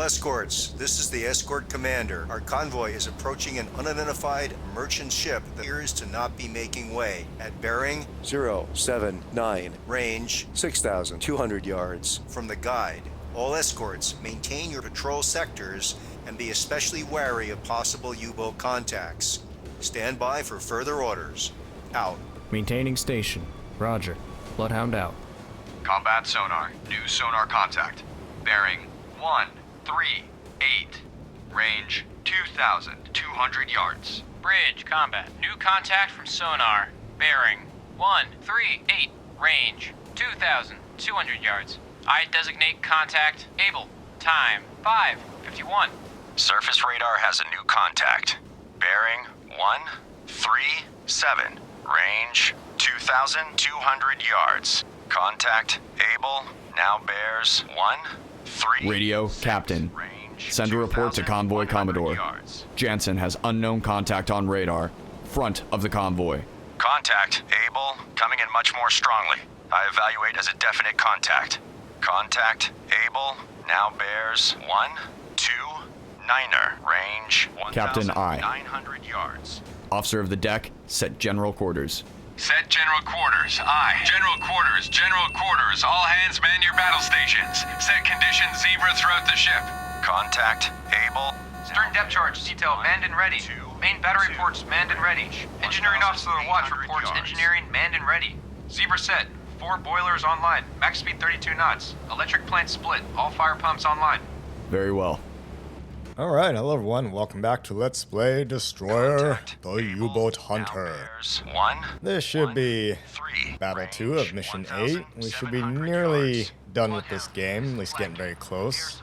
All escorts, this is the escort commander. Our convoy is approaching an unidentified merchant ship that appears to not be making way. At bearing 079, range 6,200 yards. From the guide, all escorts, maintain your patrol sectors and be especially wary of possible U-boat contacts. Stand by for further orders. Out. Maintaining station. Roger. Bloodhound out. Combat sonar. New sonar contact. Bearing 138. Range 2,200 yards. Bridge, combat. New contact from sonar. Bearing 138. Range 2,200 yards. I designate contact. Able. Time 5:51. Surface radar has a new contact. Bearing 137. Range 2,200 yards. Contact able. Now bears 13. Radio, Captain. Send a report to Convoy Commodore. Jansen has unknown contact on radar. Front of the convoy. Contact able. Coming in much more strongly. I evaluate as a definite contact. Contact able. Now bears 129er. Range Captain I. 1,900 yards. Officer of the deck, set general quarters. Set general quarters. Aye. General quarters. General quarters. All hands man your battle stations. Set conditions zebra throughout the ship. Contact able. Stern depth charge detail manned and ready. Main battery ports manned and ready. Engineering officer of the watch reports engineering manned and ready. Zebra set. 4 boilers online. Max speed 32 knots. Electric plant split. All fire pumps online. Very well. Alright, hello everyone, welcome back to Let's Play Destroyer, the U-Boat Hunter. This should be Battle 2 of Mission 8. We should be nearly done with this game, at least getting very close.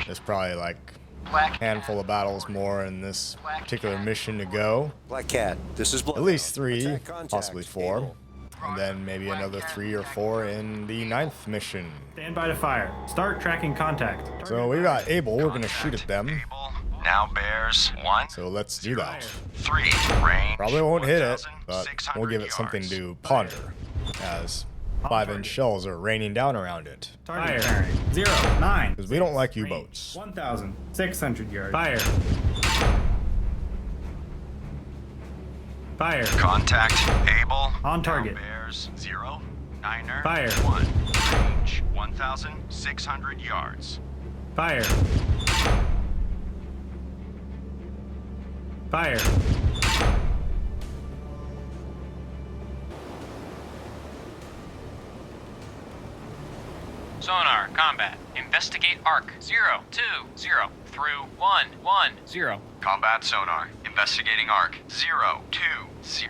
There's probably like a handful of battles more in this particular mission to go. Black Cat, this is At least 3, possibly 4. And then maybe another 3 or 4 in the 9th mission. Stand by to fire. Start tracking contact. So we got Able, we're gonna shoot at them. Now bears 1. So let's do that. 3. Range. Probably won't hit it, but we'll give it something to ponder, as 5-inch shells are raining down around it. Fire. 0-9. Because we don't like U-boats. 1,600 yards. Fire. Fire. Contact able. On target. Now bears 0-9er. Fire. 1. Range 1,600 yards. Fire. Fire. Sonar, combat. Investigate arc 020 through 110. Combat sonar. Investigating arc 020.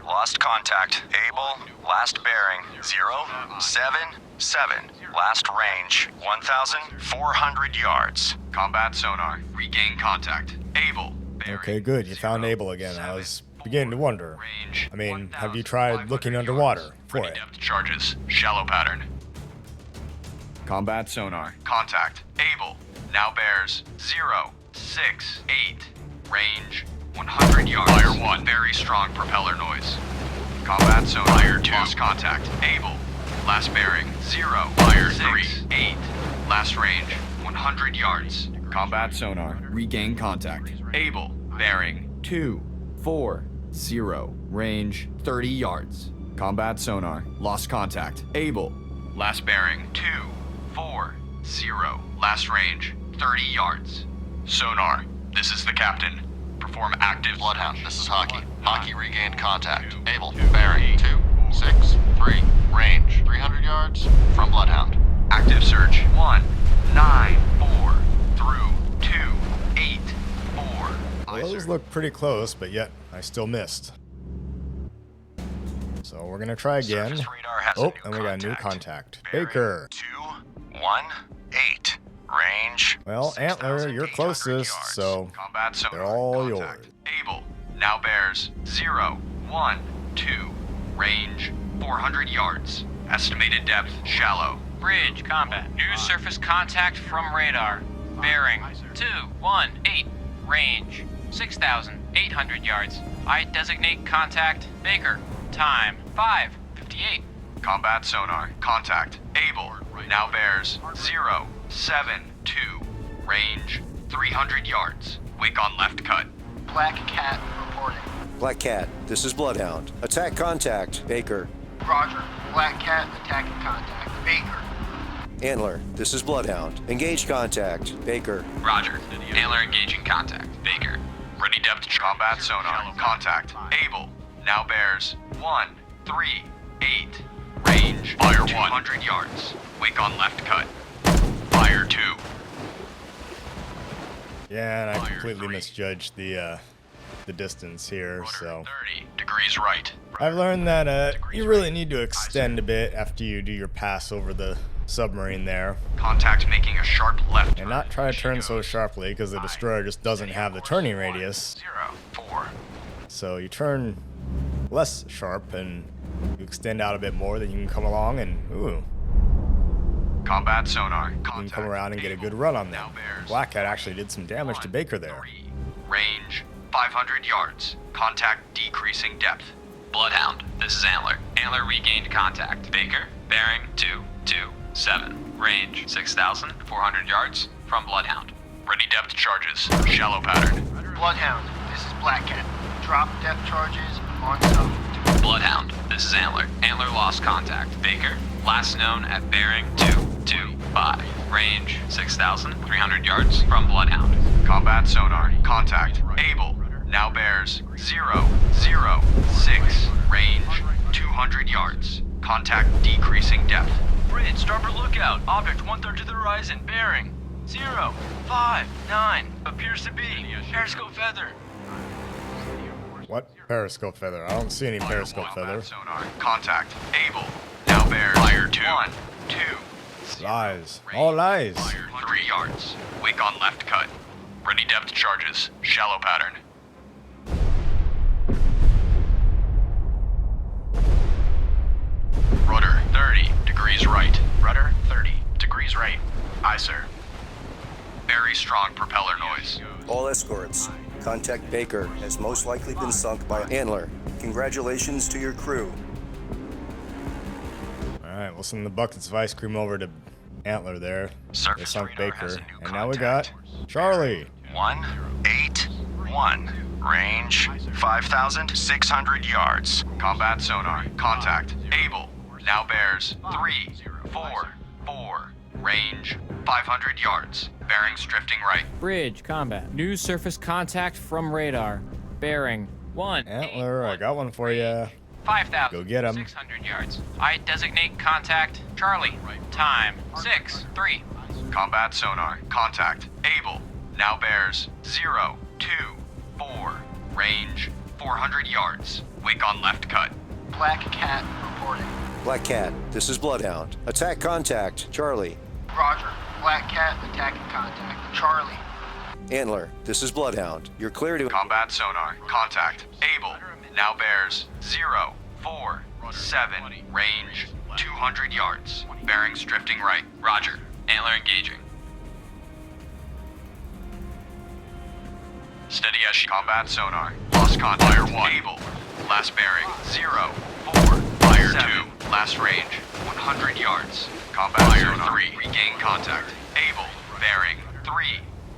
Lost contact. Able. Last bearing 077. Last range 1,400 yards. Combat sonar. Regain contact. Able. Bearing Okay, good. You found Able again. I was beginning to wonder. I mean, have you tried looking underwater for Ready it? depth charges. Shallow pattern. Combat sonar. Contact. Able. Now bears 068. Range 100 yards. Fire 1. Very strong propeller noise. Combat sonar. Fire 2. Lost contact. Able. Last bearing 0. Fire 3. 8. Last range 100 yards. Combat sonar. Regain contact. Able. Bearing 240. Range 30 yards. Combat sonar. Lost contact. Able. Last bearing 240. Last range 30 yards. Sonar. This is the captain. Perform active bloodhound. This is Hockey. Hockey regained contact. Able. Bearing 263. Range 300 yards from bloodhound. Active search 194 through 284. Well, those look pretty close, but yet I still missed. So we're gonna try again. Surface radar has a Oh, new and we got a new contact. contact. Bearing Baker. 218. Range. Well, Antler, you're 6,800 closest, yards. so Combat sonar. they're all Contact. yours. Able. Now bears 012. Range 400 yards. Estimated depth shallow. Bridge, combat. New surface contact from radar. Bearing 218. Range 6,800 yards. I designate contact Baker. Time 5:58. Combat sonar. Contact. Able. Now bears 072. Range 300 yards. Wake on left cut. Black Cat reporting. Black Cat, this is Bloodhound. Attack contact, Baker. Roger. Black Cat attacking contact. Baker. Antler, this is Bloodhound. Engage contact, Baker. Roger. Antler engaging contact. Baker. Ready depth combat sonar. Contact. Able. Now bears 1, 3, 8. Range. Fire 200 yards. Wake on left cut. Fire 2. Yeah, and I completely misjudged the distance here, so 30 degrees right. I've learned that you really need to extend a bit after you do your pass over the submarine there, Contact making a sharp left. and not try to turn so sharply because the destroyer just doesn't have the turning radius. 0, 4. So you turn less sharp and you extend out a bit more, then you can come along and Combat sonar. you can come around and get a good run on them. Black Cat actually did some damage to Baker there. Range 500 yards. Contact decreasing depth. Bloodhound, this is Antler. Antler regained contact. Baker, bearing 227. Range 6,400 yards from Bloodhound. Ready depth charges. Shallow pattern. Bloodhound, this is Black Cat. Drop depth charges on sub. Bloodhound, this is Antler. Antler lost contact. Baker, last known at bearing 225. Range 6,300 yards from Bloodhound. Combat sonar. Contact. Able. Now bears 006. Range 200 yards. Contact decreasing depth. Bridge, starboard lookout. Object 1/3 to the horizon. Bearing 059. Appears to be periscope feather. What? Periscope feather. I don't see any periscope feather. Sonar. Contact. Able. Now bears fire 2. 1, 2. Lies. All lies. Fire 3 yards. Wake on left cut. Ready depth charges. Shallow pattern. Rudder 30 degrees right. Rudder 30 degrees right. Aye, sir. Very strong propeller noise. All escorts, contact Baker has most likely been sunk by Antler. Congratulations to your crew. Alright, we'll send the buckets of ice cream over to Antler there. They Surface sunk radar has Baker. a new And now we got contact. Charlie. 181. Range 5,600 yards. Combat sonar. Contact. Able. Now bears 344. Range 500 yards. Bearings drifting right. Bridge, combat. New surface contact from radar. Bearing 1. Antler, I got one for you. 5,600 Go get 'em. yards. I designate contact Charlie. Time 6-3. Combat sonar. Contact. Able. Now bears 024. Range 400 yards. Wake on left cut. Black Cat reporting. Black Cat, this is Bloodhound. Attack contact, Charlie. Roger. Black Cat attacking contact. Charlie. Antler, this is Bloodhound. You're clear to Combat sonar. Contact. Able. Now bears 047. Range 200 yards. Bearings drifting right. Roger. Antler engaging. Steady as she. Combat sonar. Lost contact. Fire 1. Able. Last bearing 04. Fire 2. Last range 100 yards. Combat Fire sonar. 3. Regain contact. Able. Bearing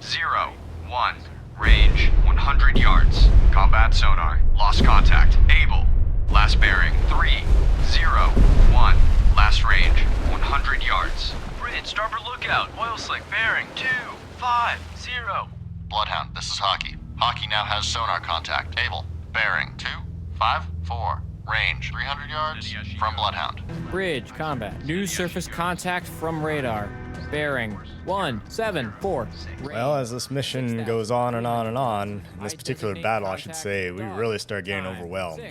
301. Range 100 yards. Combat sonar. Lost contact. Able. Last bearing 301. Last range 100 yards. Bridge, starboard lookout. Oil slick. Bearing 250. Bloodhound, this is Hockey. Hockey now has sonar contact. Able. Bearing 254. Range 300 yards from Bloodhound. Bridge, combat. New surface contact from radar. Bearing 174. Well, as this mission goes on and on and on, in this particular battle, I should say, we really start getting overwhelmed.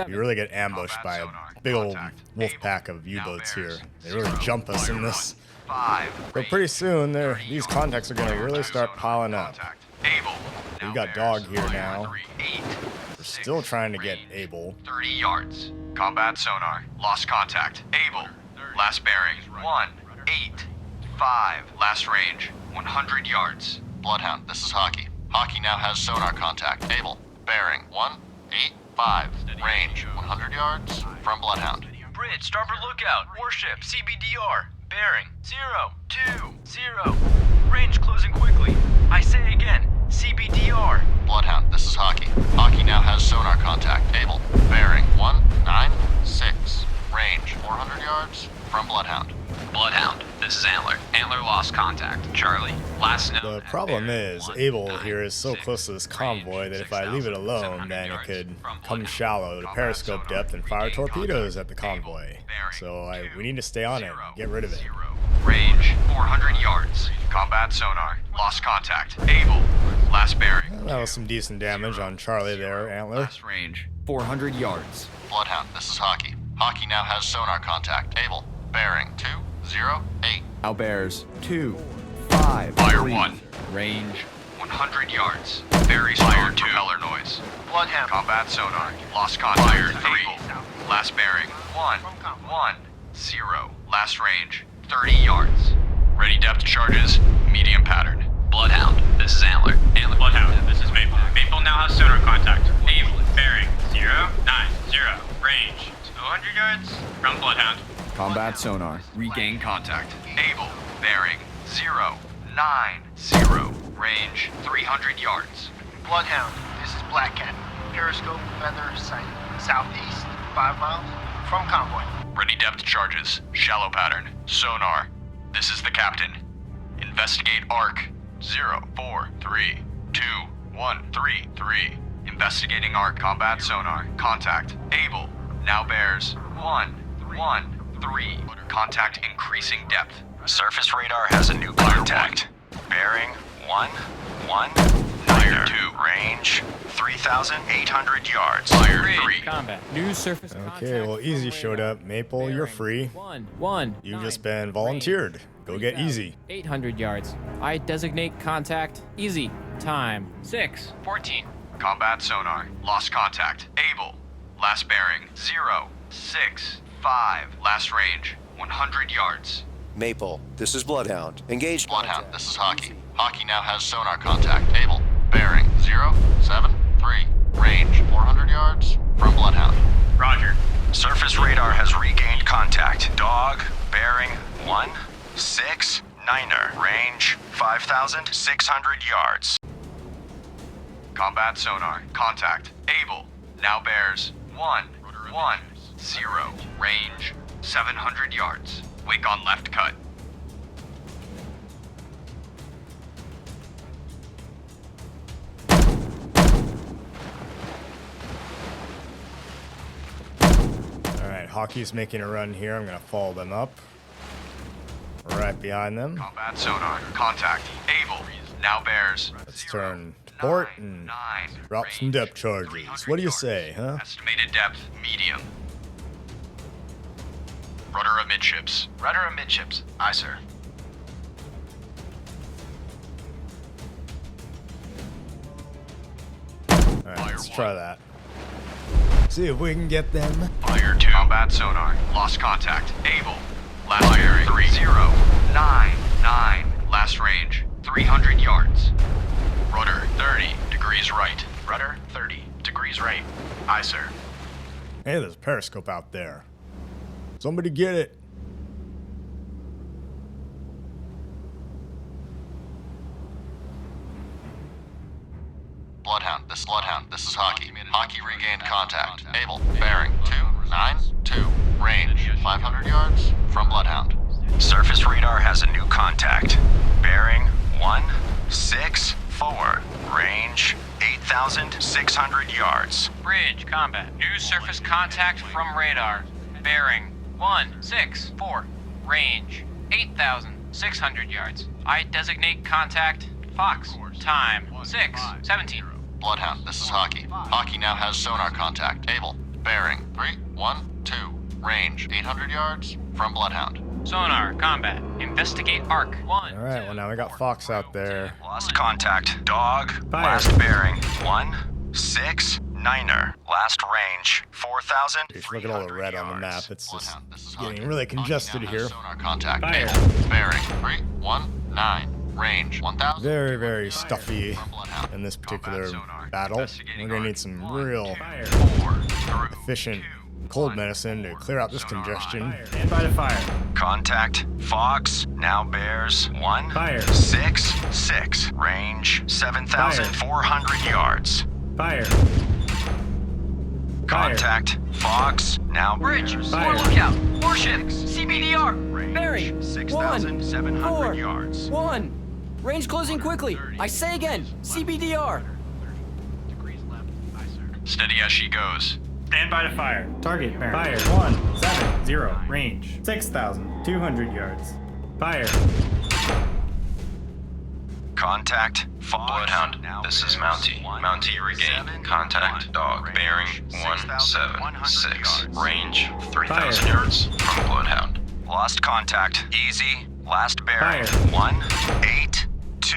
We really get ambushed by a big old wolf pack of U-boats here. They really jump us in this. So pretty soon, these contacts are going to really start piling up. Able. We got Dog here now. We're still trying to get Able. 30 yards. Combat sonar. Lost contact. Able. Last bearing 185. Last range 100 yards. Bloodhound, this is Hockey. Hockey now has sonar contact. Able. Bearing 185. Range 100 yards from Bloodhound. Bridge, starboard lookout. Warship, CBDR. Bearing 020. Range closing quickly. I say again, lost contact. Charlie, last known. The problem is, Able here is so close to this convoy that if I leave it alone, then it could come shallow to periscope depth and fire torpedoes at the convoy. So we need to stay on it and get rid of it. Range 400 yards. Combat sonar. Lost contact. Able. Last bearing. Well, that was some decent damage on Charlie there, Antler. Last range, 400 yards. Bloodhound, this is Hockey. Hockey now has sonar contact. Able. Bearing 208. Outbears 2, 5, Fire 3. 1. Range 100 yards. Very strong propeller noise. Bloodhound. Combat sonar. Lost contact. Fire 3. Last bearing 110. Last range 30 yards. Ready depth charges. Medium pattern. Bloodhound, this is Antler. Antler. Bloodhound, this is Maple. Maple now has sonar contact. Able, bearing 090. Range 200 yards from Bloodhound. combat sonar. Regain contact. Able. Bearing 090. Range 300 yards. Bloodhound, this is Black Cat. Periscope feather sighted. Southeast, 5 miles from convoy. Ready depth charges. Shallow pattern. Sonar. This is the captain. Investigate arc. 04321133. Investigating arc. Combat sonar. Contact. Able. Now bears 113. Contact increasing depth. Surface radar has a new contact. Bearing 119. Fire 2. Range 3,800 yards. Fire 3. Combat. New surface contact. Okay, well, Easy showed up. Maple, you're free. 1. You've just been volunteered. Go get Easy. 800 yards. I designate contact. Easy. Time 6:14. Combat sonar. Lost contact. Able. Last bearing 065. Last range 100 yards. Maple, this is Bloodhound. Engage. Bloodhound, this is Hockey. Hockey now has sonar contact. Able. Bearing 073. Range 400 yards from Bloodhound. Roger. Surface radar has regained contact. Dog. Bearing 169er. Range 5,600 yards. Combat sonar. Contact. Able. Now bears 110. Range 700 yards. Wake on left cut. Alright, Hockey's making a run here. I'm going to follow them up. Right behind them. Combat sonar. Contact. Able. Now bears. Let's turn to port and drop some depth charges. What do you say, huh? Estimated depth, medium. Rudder amidships. Rudder amidships. Aye, sir. Alright, let's try that. See if we can get them. Fire 2. Combat sonar. Lost contact. Able. Last bearing 3099. Last range 300 yards. Rudder 30 degrees right. Rudder 30 degrees right. Aye, sir. Hey, there's a periscope out there. Somebody get it. Bloodhound, this is Hockey. Hockey regained contact. Able. Bearing 292. Range 500 yards from Bloodhound. Surface radar has a new contact. Bearing 164. Range 8,600 yards. Bridge combat. New surface contact from radar. Bearing 164. Range 8,600 yards. I designate contact Fox. Time 6:17. Bloodhound, this is Hockey. Hockey now has sonar contact. Able. Bearing 312. Range 800 yards from Bloodhound. Sonar combat. Investigate arc. 1. Alright, well now we got Fox out there. Lost contact. Dog. Last bearing 169er. Last range 4,000. Just look at all the red on the map. It's just getting really congested here. Sonar contact. Able. Bearing 319. Range 1,000. Very, very stuffy in this particular battle. We're gonna need some real efficient cold medicine to clear out this congestion. Stand by to fire. Contact Fox now bears 166. Range 7,400 yards. Fire. Contact. Fox. Now. Bridge, Fire. more lookout. More ships. CBDR. Bearing. 6,700 yards. 1. Range closing quickly. I say again. CBDR. Steady as she goes. Stand by to fire. Target bearing. Fire. 170. Range 6,200 yards. Fire. Contact. Fox. Bloodhound, this is Mountie. Mountie regained. Contact dog. Bearing 176. Range 3,000 yards from Bloodhound. Lost contact. Easy. Last bearing. Fire. 182.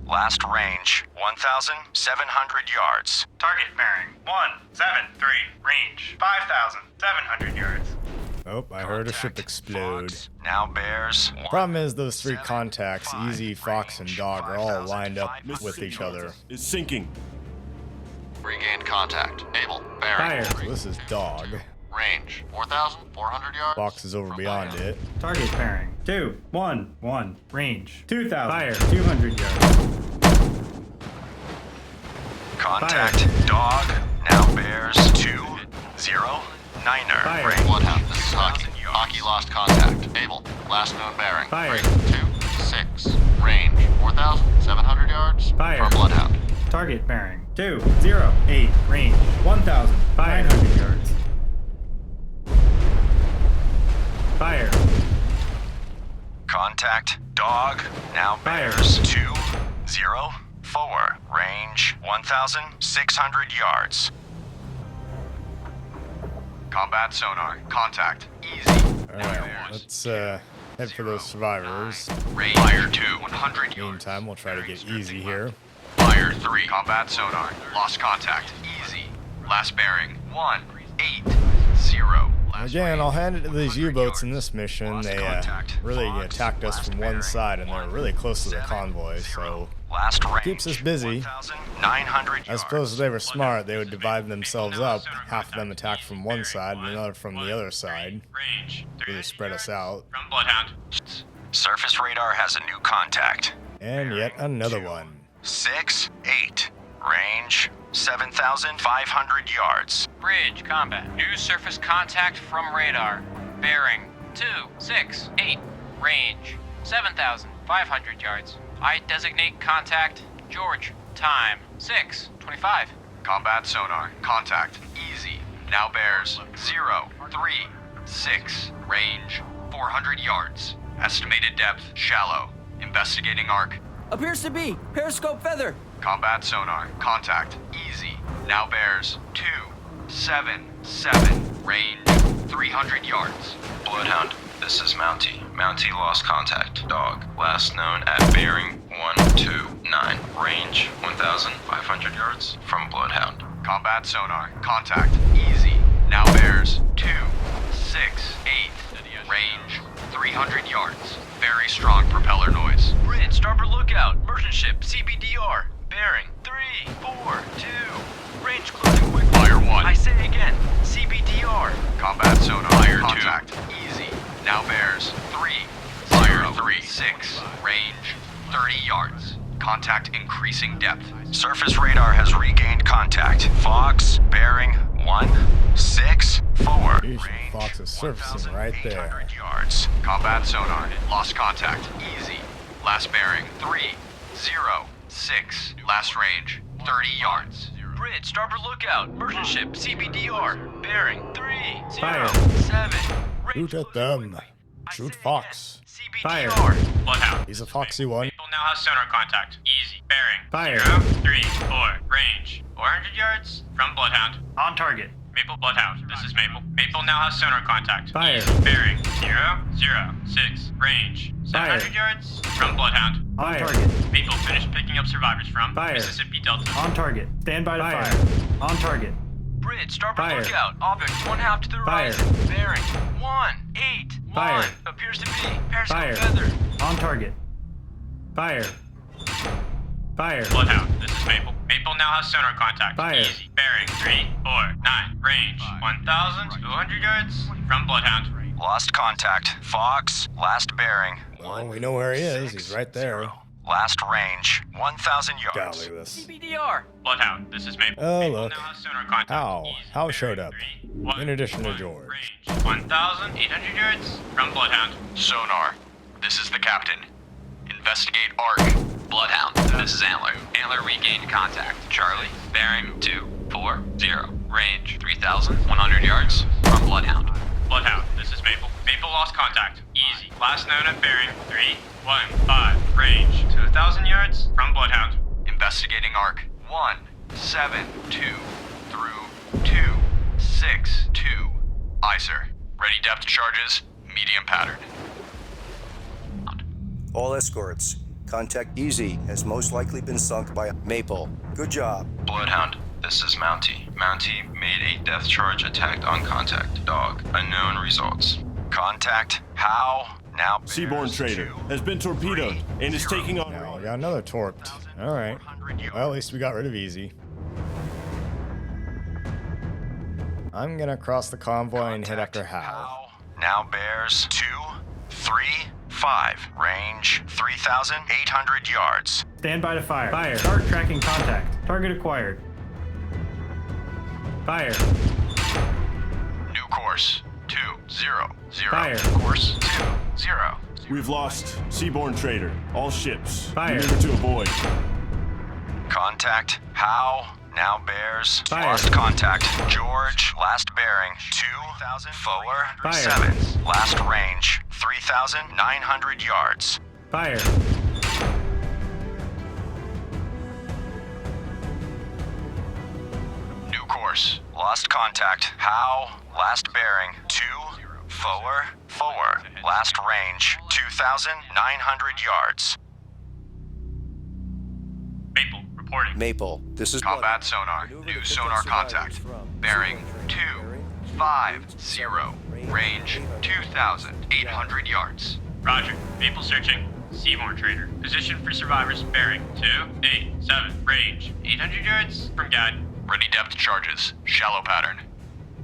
Last range. 1,700 yards. Target bearing 173. Range 5,700 yards. Oh, I heard a ship explode. Fox. Now bears. Problem is those three contacts, Easy, Fox, and Dog, are all lined up with each other. Is sinking. Regained contact. Able. Fire. Bearing. So this is Dog. Range 4,400 yards. Fox is over from beyond Bloodhound. it. Target bearing 211. Range 2,200 yards. Contact. Dog. Now bears. 209er. Fire. Range. Bloodhound, this is Hockey. Hockey lost contact. Able. Last known bearing. Fire. 226. Range 4,700 yards. Fire. From Bloodhound. Target bearing 208. Range 1,500 yards. Fire. Contact. Dog. Now Fire. bears. 204. Range 1,600 yards. Combat sonar. Contact. Easy. Alright, let's head for those survivors. Range. Fire 2. 100 yards. Meantime, we'll try to get Easy here. Fire 3. Combat sonar. Lost contact. Easy. Last bearing. 180. Again, I'll hand it to these U-boats in this mission. They really attacked us from one side, and they're really close to the convoy, so Last range. keeps us busy. 900 I suppose if they were smart, they would divide themselves up. Half of them attack from one side, and another from the other side. Range Really spread us out. from Bloodhound. Surface radar has a new contact. And yet another one. 6-8. Range 7,500 yards. Bridge, combat. New surface contact from radar. Bearing 268. Range 7,500 yards. I designate contact George. Time 6:25. Combat sonar. Contact. Easy. Now bears 036. Range 400 yards. Estimated depth shallow. Investigating arc. Appears to be. Periscope feather. Combat sonar. Contact. Easy. Now bears 277. Range 300 yards. Bloodhound, this is Mountie. Mountie lost contact. Dog. Last known at bearing 129. Range 1,500 yards from Bloodhound. Combat sonar. Contact. Easy. Now bears 268. Range 300 yards. Very strong propeller noise. Bridge, starboard lookout. Merchant ship, CBDR. Bearing 342. Range closing quick. Fire 1. I say again, CBDR. Combat sonar. Fire 2. Contact. Easy. Now bears 306. Range 30 yards. Contact increasing depth. Surface radar has regained contact. Fox bearing 164. Eesh, Fox is surfacing right there. 800 yards. Combat sonar. Lost contact. Easy. Last bearing 306. Last range 30 yards. Bridge, starboard lookout. Merchant ship, CBDR. Bearing 307. Shoot at them. Shoot Fox. Fire. CBDR. Bloodhound. He's a foxy one. People now have sonar contact. Easy. Bearing. Fire. 034. Range 400 yards from Bloodhound. On target. Maple Bloodhound. This is Maple. Maple now has sonar contact. Fire. Easy. Bearing 006. Range 700 yards from Bloodhound. On target. Maple finished picking up survivors from Fire. Mississippi Delta. On target. Stand by to fire. On target. Bridge, starboard Fire. lookout. Object 1/2 to the Fire. horizon. Bearing 181. Fire. Appears to be periscope Fire. feather. On target. Fire. Fire. Bloodhound. This is Maple. Maple now has sonar contact. Fire. Easy. Bearing 349. Range 1,200 yards from Bloodhound. Lost contact. Fox. Last bearing. Well, we know where he is. He's right there. Last range, 1,000 God, yards. look at this. CBDR. Bloodhound, this is Maple. Oh, Maple look. now has sonar contact. How showed up, 3, 1, in addition to 1, George. Range 1,800 yards from Bloodhound. Sonar, this is the captain. Investigate ARC. Bloodhound, this is Antler. Antler regained contact. Charlie, bearing 240. Range 3,100 yards from Bloodhound. Bloodhound, this is Maple. Maple lost contact. Easy. Last known at bearing 315. Range 2,000 yards from Bloodhound. Investigating ARC. 172 through 262. Aye, sir. Ready depth charges, medium pattern. All escorts. Contact Easy has most likely been sunk by Maple. Good job. Bloodhound, this is Mountie. Mountie made a depth charge attack on contact. Dog, unknown results. Contact, how? Now Seaborne Trader has been torpedoed and is taking on... Now we got another torped. Alright. Well, at least we got rid of Easy. I'm gonna cross the convoy and head after Howe. Now bears 235. Range 3,800 yards. Stand by to fire. Fire. Start tracking contact. Target acquired. Fire. New course 200. Fire. Course 20. We've lost Seaborne Trader. All ships. Fire. Maneuver to avoid. Contact, how? Now bears. Fire. Lost contact. George, last bearing 2,047. Fire. Last range 3,900 yards. Fire. New course. Lost contact. How? Last bearing 244. Last range 2,900 yards. Maple, reporting. Maple, this is Combat sonar. New sonar contact. Bearing 250. Range 2,800 yards. Roger. Maple searching. Seaborne Trader. Position for survivors bearing 287. Range 800 yards from guide. Ready depth charges. Shallow pattern.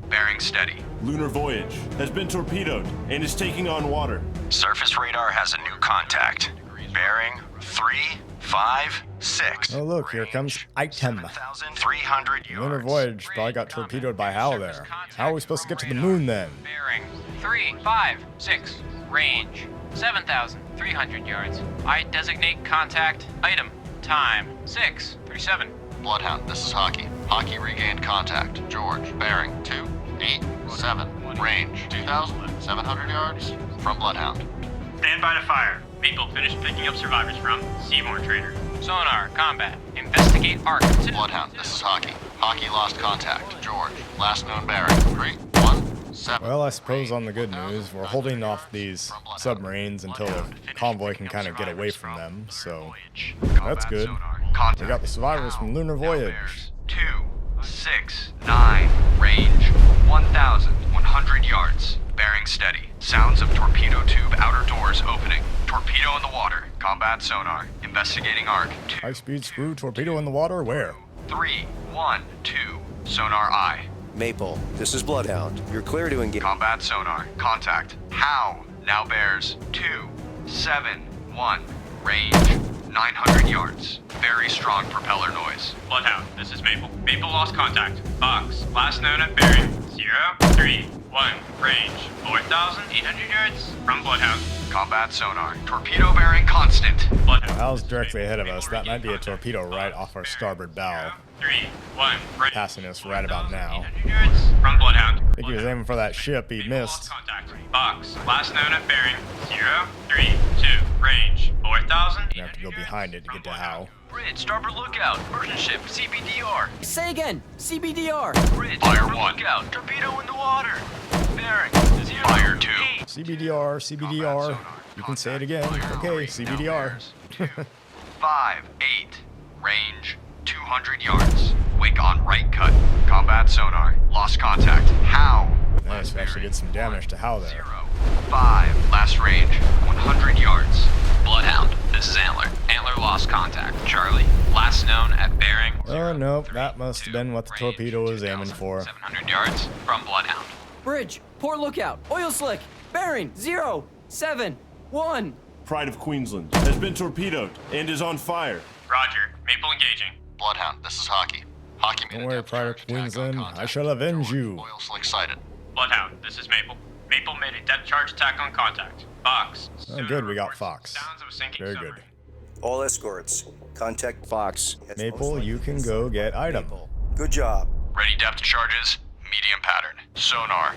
Bearing steady. Lunar Voyage has been torpedoed and is taking on water. Surface radar has a new contact. Bearing 356. Oh look, here comes item. 7,300 yards. Lunar Voyage probably got torpedoed by Howe there. How are we supposed to get to the moon then? Bearing 356. Range 7,300 yards. I designate contact. Item. Time 637. Bloodhound, this is Hockey. Hockey regained contact. George, bearing 287. Range 2,700 yards from Bloodhound. Stand by to fire. Maple finished picking up survivors from Seaborne Trader. Sonar. Combat. Investigate ARC. Bloodhound, this is Hockey. Hockey lost contact. George, last known bearing 317. Well, I suppose on the good news, we're holding off these submarines until the convoy can kind of get away from them, so that's good. We got the survivors from Lunar Voyage. 269. Range 1,100 yards. Bearing steady. Sounds of torpedo tube outer doors opening. Torpedo in the water. Combat sonar. Investigating ARC. High-speed screw torpedo in the water? Where? 312. Sonar eye. Maple, this is Bloodhound. You're clear to engage. Combat sonar. Contact. How? Now bears 271. Range 900 yards. Very strong propeller noise. Bloodhound, this is Maple. Maple lost contact. Box. Last known at bearing 031. Range 4,800 yards from Bloodhound. Combat sonar. Torpedo bearing constant. Bloodhound. Hal's directly ahead of us. That might be a torpedo right off our starboard bow. 3-1. Range Passing us right about now. 800 yards from Bloodhound. I think he was aiming for that ship. He missed. Contact. Box. Last known at bearing 032. Range 4,000. You have to go behind it to get to Howe. Bridge. Starboard lookout. Merchant ship. CBDR. Say again. CBDR. Bridge. Fire starboard 1. Lookout. Torpedo in the water. Bearing 0. Fire 2. CBDR, CBDR. You can say it again. Okay, CBDR. 5-8. Range 200 yards. Wake on right cut. Combat sonar. Lost contact. How? Nice, we actually did some damage to Howe there. 5. Last range 100 yards. Bloodhound, this is Antler. Antler lost contact. Charlie, last known at bearing. Oh, nope, that must have been what the torpedo was aiming for. 700 yards from Bloodhound. Bridge. Port lookout. Oil slick. Bearing 071. Pride of Queensland, has been torpedoed and is on fire. Roger. Maple engaging. Bloodhound, this is Hockey. Hockey made Don't a worry, depth Pride charge of attack on Queensland. contact. I shall avenge you. Oil slick sighted. Bloodhound, this is Maple. Maple made a depth charge attack on contact. Fox. Oh, good, we got Fox. Sounds of a sinking Very submarine. good. All escorts, contact Fox. Maple, you can go get item. Good job. Ready depth charges. Medium pattern. Sonar.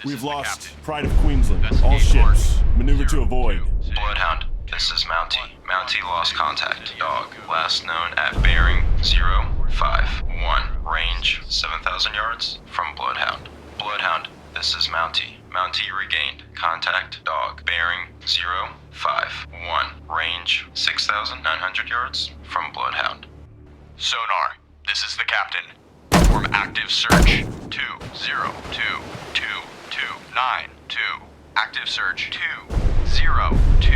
We've lost Pride of Queensland. All ships, maneuver to avoid. Bloodhound, this is Mountie. Mountie lost contact. Dog, last known at bearing 051. Range 7,000 yards from Bloodhound. Bloodhound, this is Mountie. Mountie regained contact. Dog, bearing 051. Range 6,900 yards from Bloodhound. Sonar. This is the captain. Perform active search. 2022292. Active search 202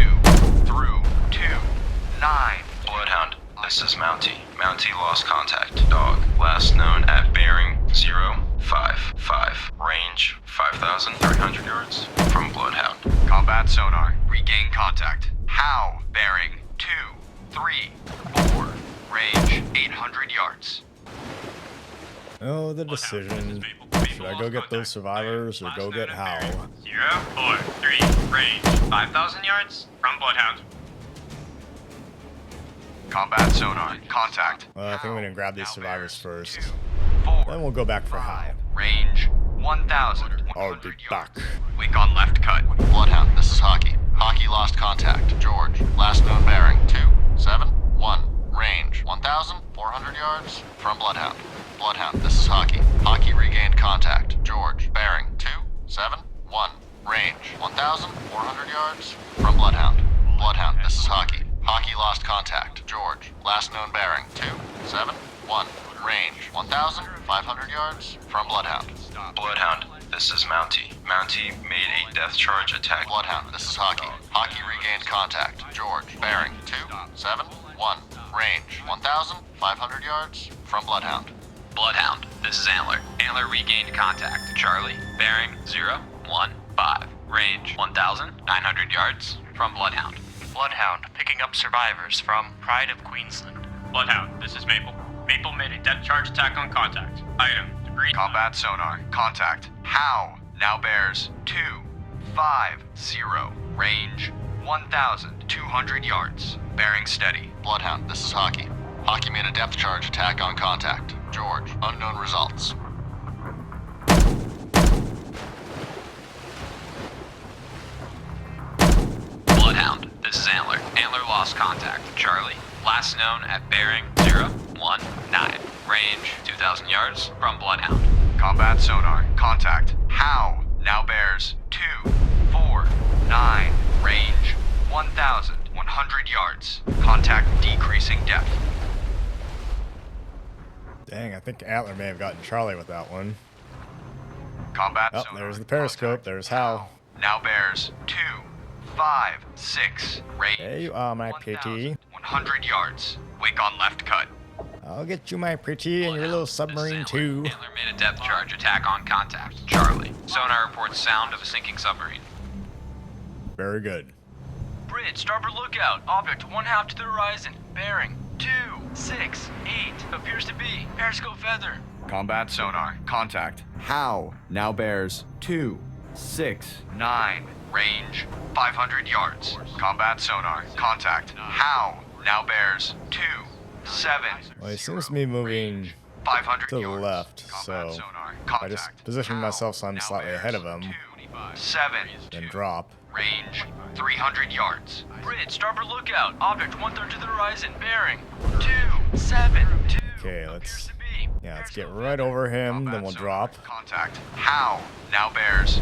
through 29. Bloodhound, this is Mountie. Mountie lost contact. Dog, last known at bearing 055. Range 5,300 yards from Bloodhound. Combat sonar. Regain contact. How? Bearing 234. Range 800 yards. Oh, the decision. Should I go get those survivors or go get Hal? 043. Range 5,000 yards from Bloodhound. Combat sonar. Contact. Well, I think we can grab these survivors first. 4. Then we'll go back for Hal. Range 1,000. I'll be back. Weak on left cut. Bloodhound, this is Hockey. Hockey lost contact. George. Last known bearing 271. Range 1,400 yards from Bloodhound. Bloodhound, this is Hockey. Hockey regained contact. George. Bearing 271. Range 1,400 yards from Bloodhound. Bloodhound, this is Hockey. Hockey lost contact. George. Last known bearing 271. Range 1,500 yards from Bloodhound. Bloodhound, this is Mountie. Mountie made a depth charge attack. Bloodhound, this is Hockey. Hockey regained contact. George. Bearing 271. Range 1,500 yards from Bloodhound. Bloodhound, this is Antler. Antler regained contact. Charlie, bearing 015. Range 1,900 yards from Bloodhound. Bloodhound, picking up survivors from Pride of Queensland. Bloodhound, this is Maple. Maple made a depth charge attack on contact. Item, debris. Combat sonar. Contact. How? Now bears 250. Range 1,200 yards. Bearing steady. Bloodhound, this is Hockey. Hockey made a depth charge attack on contact. George. Unknown results. Bloodhound, this is Antler. Antler lost contact. Charlie, last known at bearing 019. Range 2,000 yards from Bloodhound. Combat sonar. Contact. How? Now bears 249. Range 1,100 yards. Contact decreasing depth. Dang, I think Antler may have gotten Charlie with that one. Combat Oh, sonar. there's the periscope. There's Hal. Now bears 256. Range. There you are, my pretty. 100 yards. Wake on left cut. I'll get you, my pretty, and your little submarine too. Antler made a depth charge attack on contact. Charlie, sonar reports sound of a sinking submarine. Very good. Bridge, starboard lookout. Object 1/2 to the horizon. Bearing 268. Appears to be periscope feather. Combat sonar. Contact. How? Now bears 269. Range 500 yards. Combat sonar. Contact. How? Now bears 27. Well, he seems to be moving 500 to the yards. left, so I just position myself so I'm slightly ahead of him, 7. then drop. Range 300 yards. Bridge, starboard lookout. Object 1/3 to the horizon. Bearing 272. Okay, let's get right over him, then we'll drop. Contact. How? Now bears I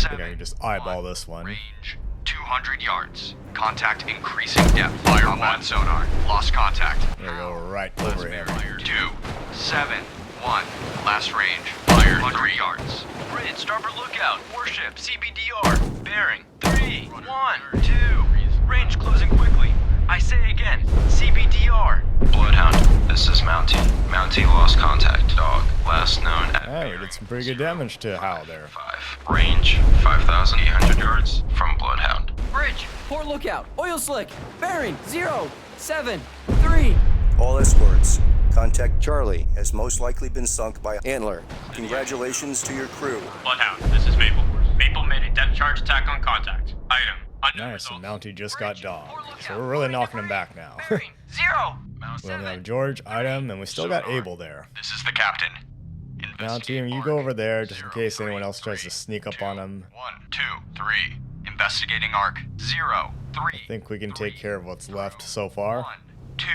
think I 2. can just eyeball this one. Range 200 yards. Contact increasing depth. Fire on sonar. Lost contact. There we go, right over him. 271. Last range. Fire 100 yards. Bridge, starboard lookout. Warship, CBDR. Bearing 312. Range closing quickly. I say again, CBDR. Bloodhound, this is Mountie. Mountie lost contact. Dog, last known at Yeah, we did some pretty good damage to Hal there. 5. Range 5,800 yards from Bloodhound. Bridge, port lookout, oil slick, bearing 073. All escorts, contact Charlie has most likely been sunk by Antler. Congratulations to your crew. Bloodhound, this is Maple. Maple made a depth charge attack on contact. Item. Unknown Nice, and results. Mountie just got Dog. So we're really knocking him back now. Bearing 0. We only have George, Item, and we still got Abel there. This is the captain. Mountie, you go over there just in case anyone else tries to sneak up on him. 1, 2, 3. Investigating arc. 0, 3. I think we can take care of what's left so far. 1, 2,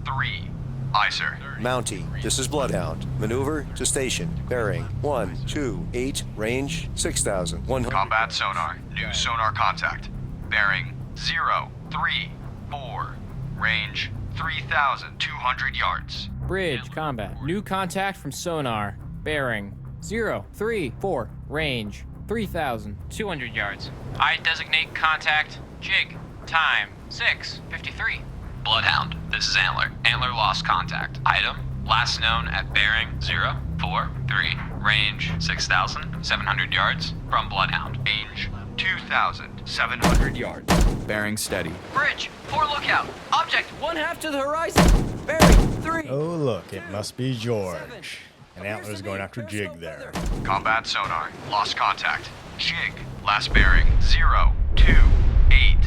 3. Aye, sir. Mountie, this is Bloodhound. Maneuver to station. Bearing 128, range 6,000. Combat sonar. New sonar contact. Bearing 034. Range 3,200 yards. Bridge, combat. New contact from sonar. Bearing 034. Range 3,200 yards. I designate contact. Jig. Time 6:53. Bloodhound, this is Antler. Antler lost contact. Item, last known at bearing 043. Range 6,700 yards from Bloodhound. Range 2,700 yards. Bearing steady. Bridge, port lookout, object 1/2 to the horizon, bearing 3. Oh, look, it must be George. And Antler's going after Jig there. Combat sonar. Lost contact. Jig. Last bearing 028.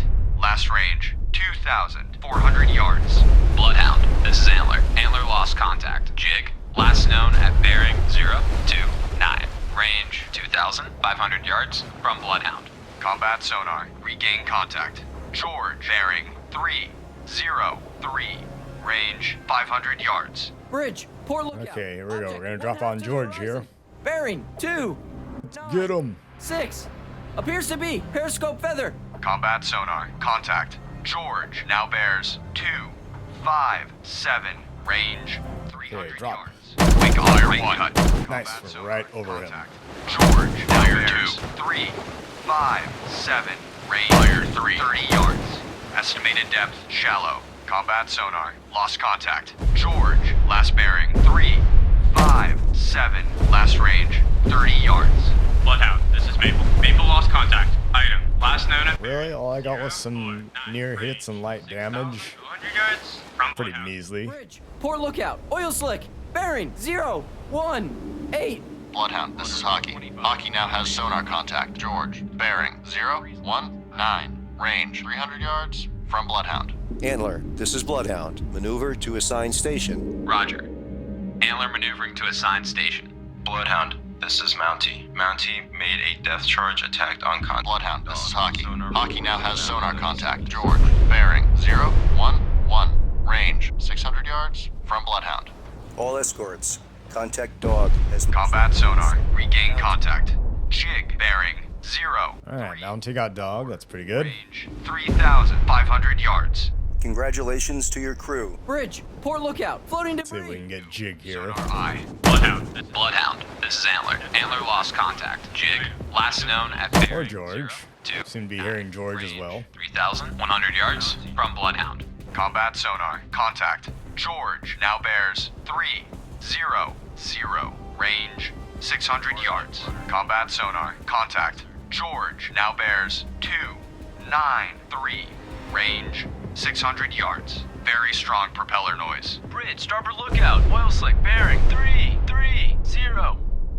Last range 2,400 yards. Bloodhound, this is Antler. Antler lost contact. Jig. Last known at bearing 029. Range 2,500 yards from Bloodhound. Combat sonar. Regain contact. George. Bearing 303. Range 500 yards. Bridge, port lookout. Okay, here we go. object We're gonna drop on 1/2 to the George horizon, here. Bearing 2. Get him. 6. Appears to be periscope feather. Combat sonar. Contact. George. Now bears 257. Range 300 drop. yards. Wake on right cut. Nice, Combat we're right sonar. over him. Contact. George. Now bears 357. Range Fire 3. 30 yards. Estimated depth shallow. Combat sonar. Lost contact. George. Last bearing 357. Last range 30 yards. Bloodhound, this is Maple. Maple lost contact. Item, last known at Really? All I got was some near hits and light damage. 200 yards from Pretty Bloodhound. measly. Bridge, port lookout, oil slick, bearing 018. Bloodhound, this is Hockey. Hockey now has sonar contact. George. Bearing 019. Range 300 yards from Bloodhound. Antler, this is Bloodhound. Maneuver to assigned station. Roger. Antler maneuvering to assigned station. Bloodhound, this is Mountie. Mountie made a depth charge attack on contact. Bloodhound, this is Hockey. Hockey now has sonar contact. George. Bearing 011. Range 600 yards from Bloodhound. All escorts, contact Dog as Combat sonar. Regain contact. Jig. Bearing 0. Alright, Mountie got Dog. That's pretty good. Range 3,500 yards. Congratulations to your crew. Bridge, port lookout, floating See if we debris. can get Jig here. Sonar eye. Bloodhound, Bloodhound, this is Antler. Antler lost contact. Jig. Last known at Or bearing George. 029. Seem to be hearing George as well. 3,100 yards from Bloodhound. Combat sonar. Contact. George now bears 300. Range 600 yards. Combat sonar. Contact. George now bears 293. Range 600 yards. Very strong propeller noise. Bridge, starboard lookout, oil slick, bearing 330.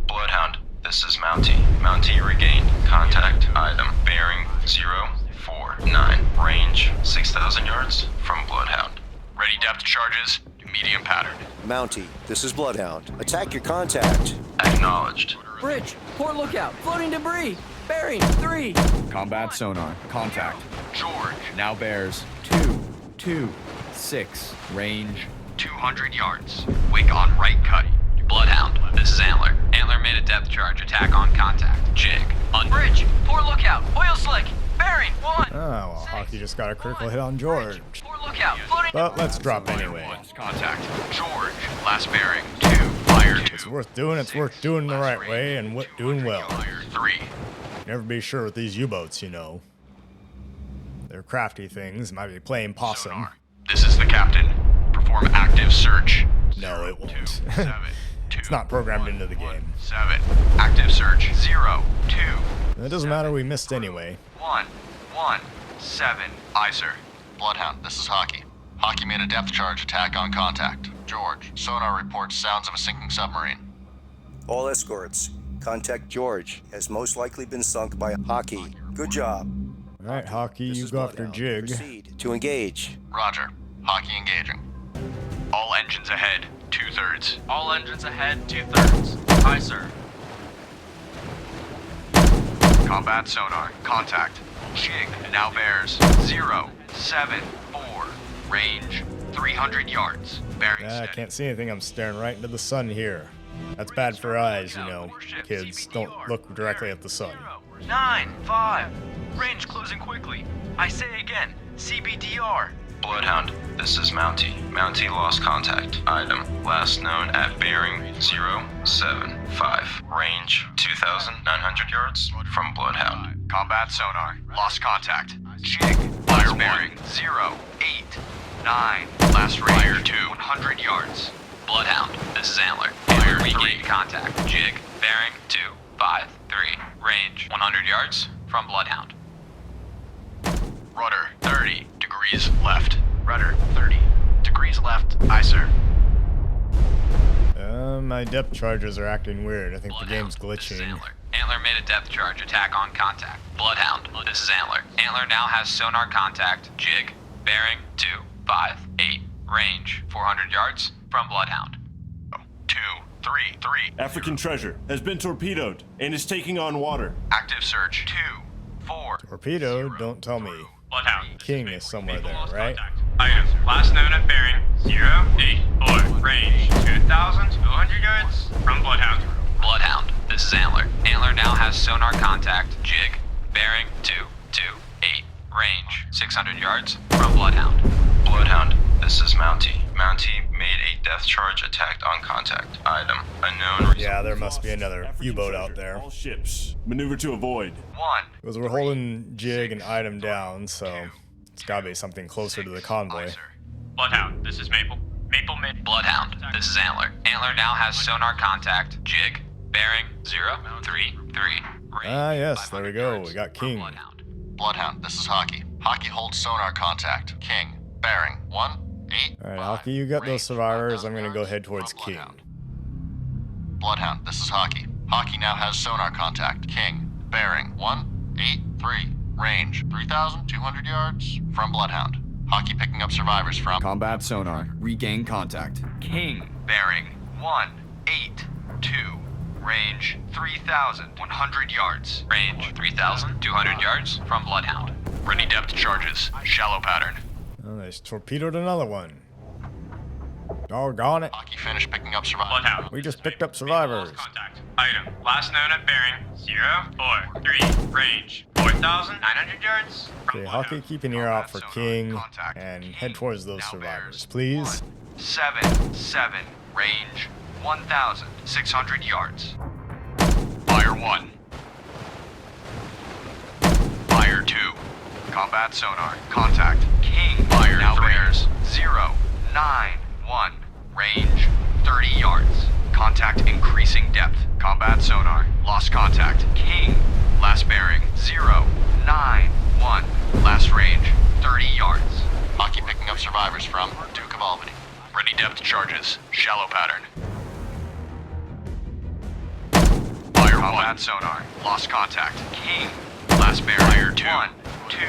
Bloodhound, this is Mountie. Mountie regained contact. Item bearing 049. Range 6,000 yards from Bloodhound. Ready depth charges. Medium pattern. Mountie, this is Bloodhound. Attack your contact. Acknowledged. Bridge, port lookout, floating debris, bearing 3. Combat sonar. Contact. George. Now bears 226. Range 200 yards. Wake on right cut. Bloodhound, this is Antler. Antler made a depth charge attack on contact. Jig. Bridge, port lookout, oil slick, bearing 1. Oh, well, Hockey just got a critical hit on George. Port lookout, floating. But let's drop anyway. Contact. George. Last bearing 2. Fire 2. It's worth doing the right way and doing well. Fire 3. Never be sure with these U-boats, you know. They're crafty things, might be playing possum. Sonar. This is the captain. Perform active search. No, it won't. 7, 2, It's not programmed into the game. 7. Active search. 0, 2. It doesn't matter, we missed anyway. 1, 1, 7. Aye, sir. Bloodhound, this is Hockey. Hockey made a depth charge attack on contact. George, sonar reports sounds of a sinking submarine. All escorts, contact George. Has most likely been sunk by Hockey. Good job. Alright, Hockey, you go after Jig. Proceed to engage. Roger. Hockey engaging. All engines ahead. 2/3. All engines ahead, 2/3. Aye, sir. Combat sonar. Contact. Jig now bears 0, 7, 4. Range 300 yards. Bearing I can't see anything. I'm staring right into the sun here. That's bad for eyes, you know. Kids, don't look directly at the sun. 9, 5. Range closing quickly. I say again, CBDR. Bloodhound, this is Mountie. Mountie lost contact. Item, last known at bearing 075. Range 2,900 yards from Bloodhound. Combat sonar. Lost contact. Jig. Last bearing 0, 8, 9. Last range. Fire 2. 100 yards. Bloodhound, this is Antler. Antler regained contact. Jig, bearing 253. Range 100 yards from Bloodhound. Rudder 30 degrees left. Rudder 30 degrees left. Aye, sir. My depth charges are acting weird. I think the game's glitching. Antler made a depth charge attack on contact. Bloodhound, this is Antler. Antler now has sonar contact. Jig, bearing 258. Range 400 yards from Bloodhound. 2, 3, 3. African treasure has been torpedoed and is taking on water. Active search. 2, 4. Torpedo? Don't tell me. Bloodhound. King is somewhere there, right? Item. Last known at bearing 084. Range 2,200 yards from Bloodhound. Bloodhound, this is Antler. Antler now has sonar contact. Jig, bearing 228. Range 600 yards from Bloodhound. Bloodhound, this is Mountie. Mountie made a depth charge attack on contact. Item, unknown. Yeah, there must be another U-boat out there. All ships, maneuver to avoid. 1. Because we're holding Jig and Item down, so it's gotta be something closer to the convoy. Bloodhound, this is Maple. Maple mid. Bloodhound, this is Antler. Antler now has sonar contact. Jig, bearing 033. Ah, yes, there we go. We got King. Bloodhound, this is Hockey. Hockey holds sonar contact. King, bearing 1, 8. Alright, Hockey, you got those survivors. I'm gonna go head towards King. Bloodhound, this is Hockey. Hockey now has sonar contact. King, bearing 183. Range 3,200 yards from Bloodhound. Hockey picking up survivors from Combat sonar. Regain contact. King, bearing 182. Range 3,100 yards. Range 3,200 yards from Bloodhound. Ready depth charges. Shallow pattern. Oh, they torpedoed another one. Doggone it. Hockey finished picking up survivors. Bloodhound. We just picked up survivors. Contact. Item. Last known at bearing 043. Range 4,900 yards from Okay, Hockey, keep an ear out for King and head towards those survivors, please. 7, 7. Range 1,600 yards. Fire 1. Fire 2. Combat sonar. Contact. King. Fire now 3. Bears 091. Range 30 yards. Contact increasing depth. Combat sonar. Lost contact. King. Last bearing 091. Last range 30 yards. Hockey picking up survivors from Duke of Albany. Ready depth charges. Shallow pattern. Fire combat sonar. Lost contact. King. Last bearing. Fire 2. 1, 2,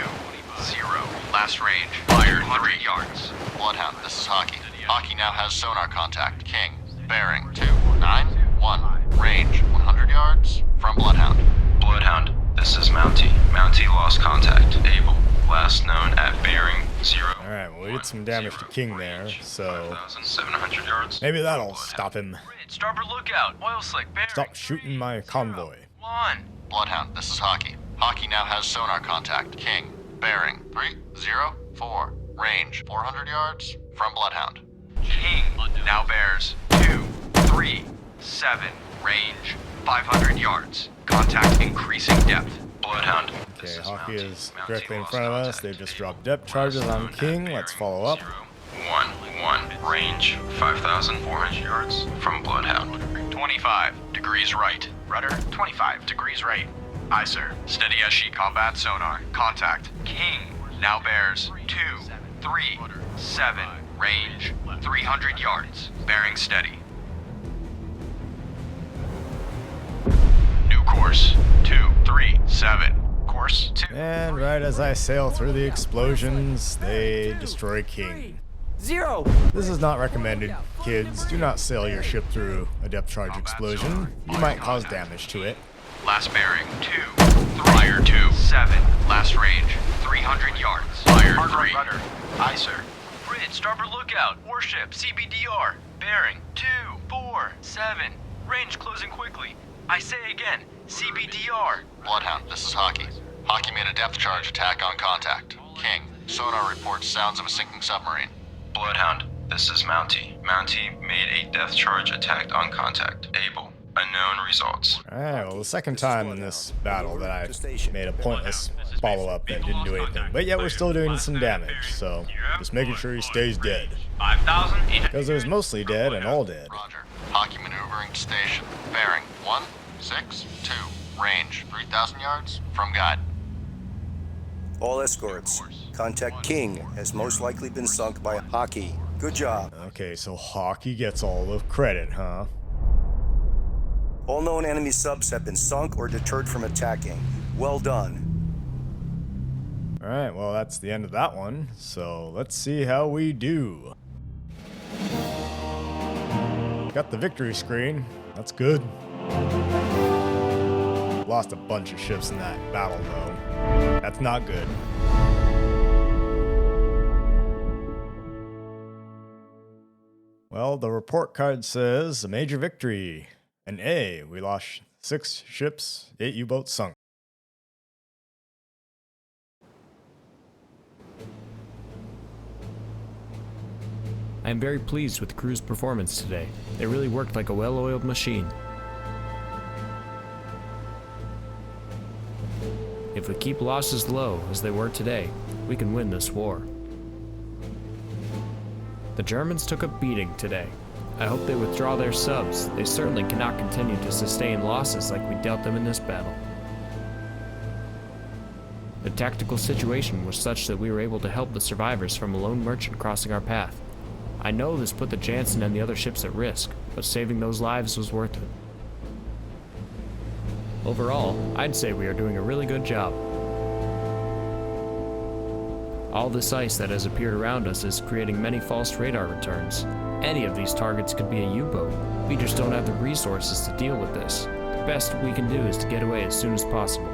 0. Last range. Fire 3 yards. Bloodhound, this is Hockey. Hockey now has sonar contact. King. Bearing 291. Range 100 yards from Bloodhound. Bloodhound, this is Mountie. Mountie lost contact. Able. Last known at bearing 0. Alright, well, we did some damage to King there, so 5,700 yards. maybe that'll stop him. Starboard lookout. Oil slick. Bearing. Stop shooting my convoy. 1. Bloodhound, this is Hockey. Hockey now has sonar contact. King. Bearing 304. Range 400 yards from Bloodhound. King now bears 237. Range 500 yards. Contact increasing depth. Bloodhound. Okay, Hockey is directly in front of us. They've just dropped depth charges on King. Let's follow up. 1, 1. Range 5,400 yards from Bloodhound. 25 degrees right. Rudder, 25 degrees right. Aye, sir. Steady as she combat sonar. Contact. King. Now bears 2, 3, 7. Range 300 yards. Bearing steady. New course 2, 3, 7. Course 2. And right as I sail through the explosions, they destroy King. 0. This is not recommended, kids. Do not sail your ship through a depth charge explosion. You might cause damage to it. Last bearing 2, 3. Fire 2, 7. Last range 300 yards. Fire 3. Rudder. Aye, sir. Bridge, starboard lookout. Warship, CBDR. Bearing 2, 4, 7. Range closing quickly. I say again, CBDR. Bloodhound, this is Hockey. Hockey made a depth charge attack on contact. King, sonar reports sounds of a sinking submarine. Bloodhound, this is Mountie. Mountie made a depth charge attack on contact. Able. Unknown results. Alright, well, the second time in this battle that I made a pointless follow-up that didn't do anything. But yet we're still doing some damage, so just making sure he stays dead. 5,800. Because there's mostly dead and all dead. Roger. Hockey maneuvering to station. Bearing 1, 6, 2. Range 3,000 yards from guide. All escorts. Contact King has most likely been sunk by Hockey. Good job. Okay, so Hockey gets all the credit, huh? All known enemy subs have been sunk or deterred from attacking. Well done. Alright, well, that's the end of that one. So let's see how we do. Got the victory screen. That's good. Lost a bunch of ships in that battle, though. That's not good. Well, the report card says a major victory. An A, we lost 6 ships, 8 U-boats sunk. I am very pleased with the crew's performance today. They really worked like a well-oiled machine. If we keep losses low, as they were today, we can win this war. The Germans took a beating today. I hope they withdraw their subs. They certainly cannot continue to sustain losses like we dealt them in this battle. The tactical situation was such that we were able to help the survivors from a lone merchant crossing our path. I know this put the Jansen and the other ships at risk, but saving those lives was worth it. Overall, I'd say we are doing a really good job. All this ice that has appeared around us is creating many false radar returns. Any of these targets could be a U-boat. We just don't have the resources to deal with this. The best we can do is to get away as soon as possible.